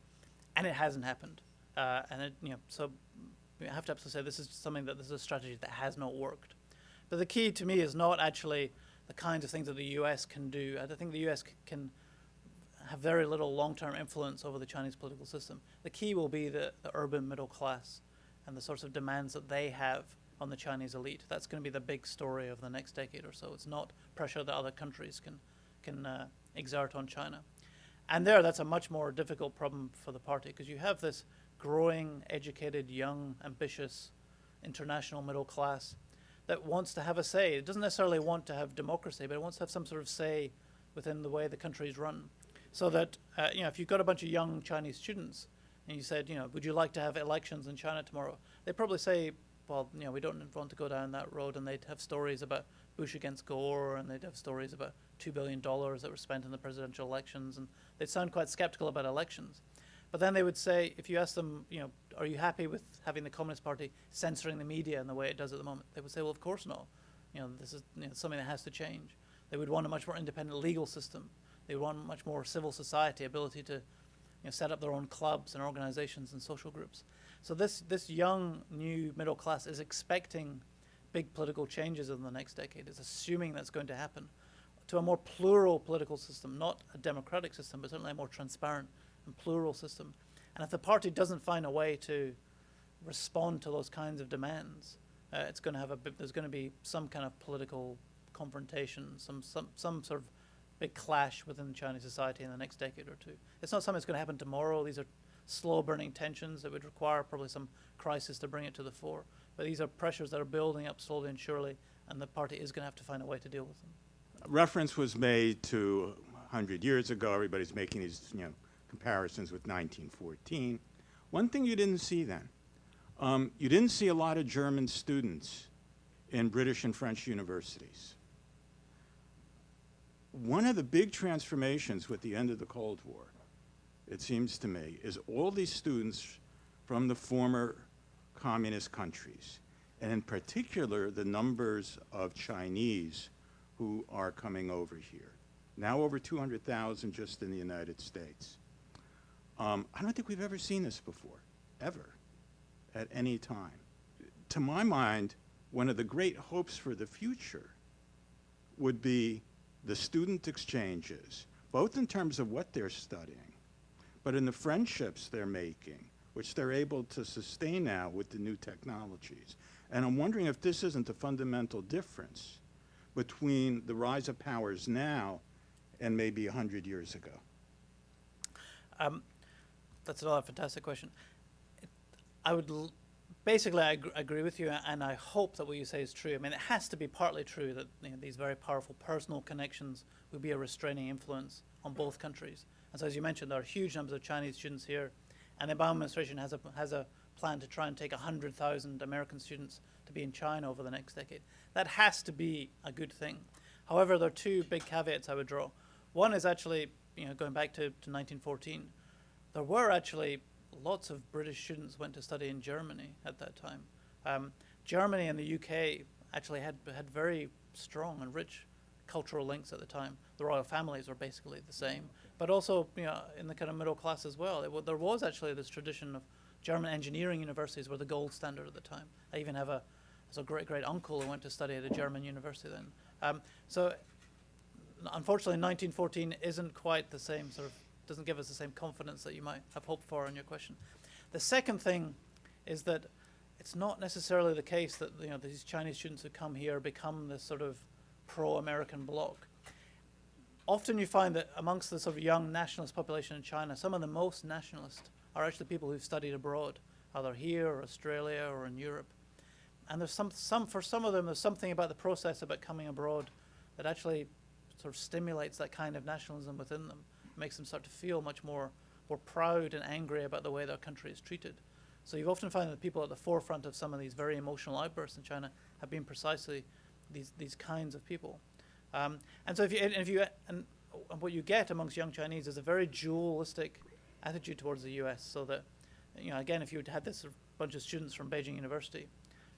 and it hasn't happened. So we have to absolutely say this is a strategy that has not worked. But the key to me is not actually the kinds of things that the U.S. can do. I think the U.S. can have very little long-term influence over the Chinese political system. The key will be the urban middle class and the sorts of demands that they have on the Chinese elite. That's going to be the big story of the next decade or so. It's not pressure that other countries can exert on China. And that's a much more difficult problem for the party, because you have this growing, educated, young, ambitious, international middle class that wants to have a say. It doesn't necessarily want to have democracy, but it wants to have some sort of say within the way the country is run. So that, if you've got a bunch of young Chinese students and you said, would you like to have elections in China tomorrow? They'd probably say, well, we don't want to go down that road. And they'd have stories about Bush against Gore, and they'd have stories about $2 billion that were spent in the presidential elections. And they'd sound quite skeptical about elections. But then they would say, if you ask them, are you happy with having the Communist Party censoring the media in the way it does at the moment? They would say, well, of course not. This is something that has to change. They would want a much more independent legal system. They would want much more civil society, ability to set up their own clubs and organizations and social groups. So this young, new middle class is expecting big political changes in the next decade. It's assuming that's going to happen to a more plural political system, not a democratic system, but certainly a more transparent and plural system. And if the party doesn't find a way to respond to those kinds of demands, it's going to have there's going to be some kind of political confrontation, some sort of big clash within Chinese society in the next decade or two. It's not something that's going to happen tomorrow. These are slow burning tensions that would require probably some crisis to bring it to the fore. But these are pressures that are building up slowly and surely, and the party is going to have to find a way to deal with them. Reference was made to 100 years ago. Everybody's making these comparisons with 1914. One thing you didn't see then, you didn't see a lot of German students in British and French universities. One of the big transformations with the end of the Cold War, it seems to me, is all these students from the former communist countries, and in particular the numbers of Chinese who are coming over here. Now over 200,000 just in the United States. I don't think we've ever seen this before, ever, at any time. To my mind, one of the great hopes for the future would be the student exchanges, both in terms of what they're studying, but in the friendships they're making, which they're able to sustain now with the new technologies. And I'm wondering if this isn't a fundamental difference between the rise of powers now and maybe 100 years ago. That's another fantastic question. I would basically I agree with you, and I hope that what you say is true. I mean, it has to be partly true that these very powerful personal connections will be a restraining influence on both countries. And so, as you mentioned, there are huge numbers of Chinese students here, and the Obama administration has a plan to try and take 100,000 American students to be in China over the next decade. That has to be a good thing. However, there are two big caveats I would draw. One is actually, going back to 1914, there were actually lots of British students went to study in Germany at that time. Germany and the UK actually had very strong and rich cultural links at the time. The royal families were basically the same, but also in the kind of middle class as well. There was actually this tradition of German engineering universities were the gold standard at the time. I even have a great uncle who went to study at a German university then. So unfortunately, 1914 isn't quite the same doesn't give us the same confidence that you might have hoped for in your question. The second thing is that it's not necessarily the case that these Chinese students who come here become this sort of pro-American bloc. Often you find that amongst the sort of young nationalist population in China, some of the most nationalist are actually people who've studied abroad, either here or Australia or in Europe. And there's for some of them, there's something about the process about coming abroad that actually sort of stimulates that kind of nationalism within them. Makes them start to feel much more proud and angry about the way their country is treated. So you've often found that people at the forefront of some of these very emotional outbursts in China have been precisely these kinds of people. And so and what you get amongst young Chinese is a very dualistic attitude towards the U.S. So that again, if you had this bunch of students from Beijing University,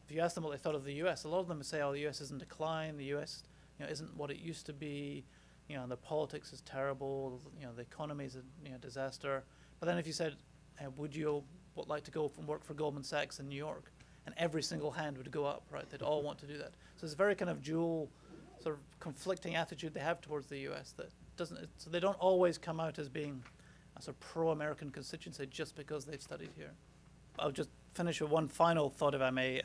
if you ask them what they thought of the U.S., a lot of them would say, "Oh, the U.S. is in decline. The U.S. Isn't what it used to be. The politics is terrible. The economy is a disaster." But then if you said, "Would you like to go and work for Goldman Sachs in New York?" and every single hand would go up, right? They'd all want to do that. So it's a very kind of dual, sort of conflicting attitude they have towards the U.S. that doesn't. So they don't always come out as being a sort of pro-American constituency just because they've studied here. I'll just finish with one final thought, if I may.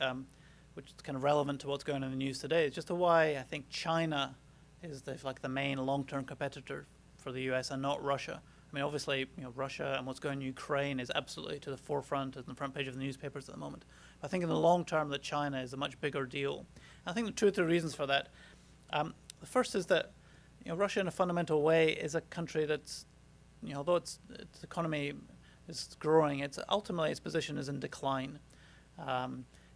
which is kind of relevant to what's going on in the news today, is just why I think China is the main long-term competitor for the U.S. and not Russia. I mean, obviously, Russia and what's going on in Ukraine is absolutely to the forefront and the front page of the newspapers at the moment. But I think in the long term that China is a much bigger deal. And I think the 2 or 3 reasons for that. The first is that Russia, in a fundamental way, is a country that's, although its economy is growing, ultimately its position is in decline.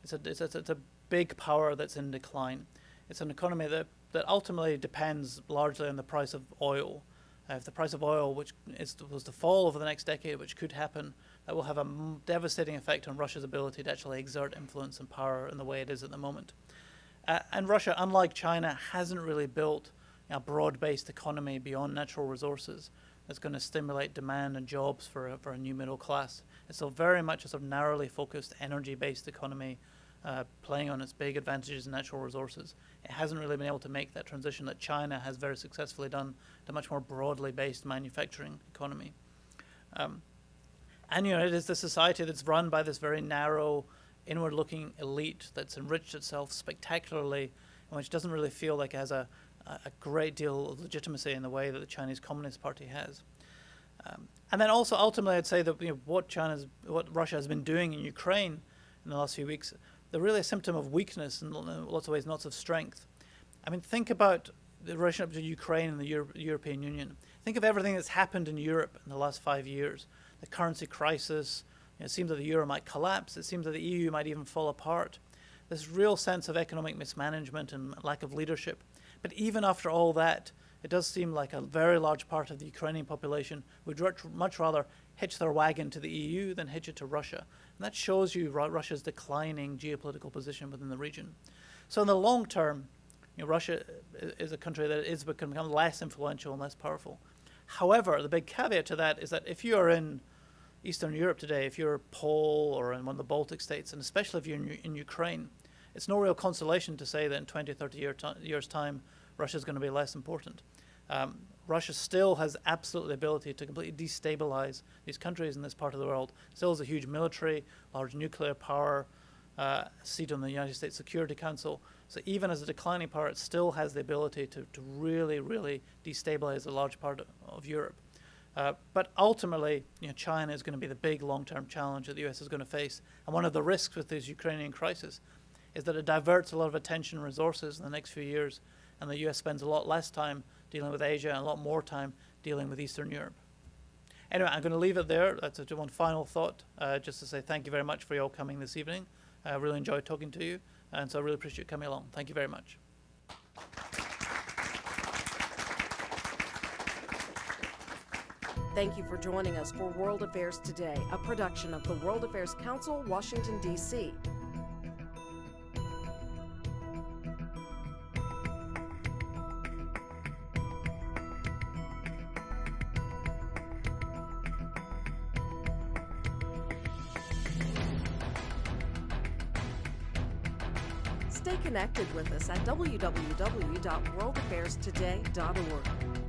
It's a big power that's in decline. It's an economy that ultimately depends largely on the price of oil. If the price of oil, was to fall over the next decade, which could happen, that will have a devastating effect on Russia's ability to actually exert influence and power in the way it is at the moment. And Russia, unlike China, hasn't really built a broad-based economy beyond natural resources that's going to stimulate demand and jobs for a new middle class. It's still very much a sort of narrowly focused energy-based economy, playing on its big advantages in natural resources. It hasn't really been able to make that transition that China has very successfully done to a much more broadly based manufacturing economy. And it is the society that's run by this very narrow, inward-looking elite that's enriched itself spectacularly, and which doesn't really feel like it has a great deal of legitimacy in the way that the Chinese Communist Party has. And then also ultimately I'd say that what Russia has been doing in Ukraine in the last few weeks, they're really a symptom of weakness in lots of ways, not of strength. I mean, think about the relationship to Ukraine and the European Union. Think of everything that's happened in Europe in the last 5 years. The currency crisis, it seems that the euro might collapse. It seems that the EU might even fall apart. This real sense of economic mismanagement and lack of leadership. But even after all that, it does seem like a very large part of the Ukrainian population would much rather hitch their wagon to the EU than hitch it to Russia. And that shows you Russia's declining geopolitical position within the region. So in the long term, Russia is a country that is become less influential and less powerful. However, the big caveat to that is that if you are in Eastern Europe today, if you're Pole or in one of the Baltic states, and especially if you're in Ukraine, it's no real consolation to say that in 20, 30 years' time, Russia's going to be less important. Russia still has absolutely the ability to completely destabilize these countries in this part of the world. Still has a huge military, large nuclear power, seat on the United States Security Council. So even as a declining power, it still has the ability to really, really destabilize a large part of Europe. But ultimately, China is going to be the big long-term challenge that the U.S. is going to face. And one of the risks with this Ukrainian crisis is that it diverts a lot of attention and resources in the next few years, and the U.S. spends a lot less time dealing with Asia and a lot more time dealing with Eastern Europe. Anyway, I'm going to leave it there. That's one final thought, just to say thank you very much for you all coming this evening. I really enjoyed talking to you, and so I really appreciate you coming along. Thank you very much. Thank you for joining us for World Affairs Today, a production of the World Affairs Council, Washington, D.C. Stay connected with us at www.worldaffairstoday.org.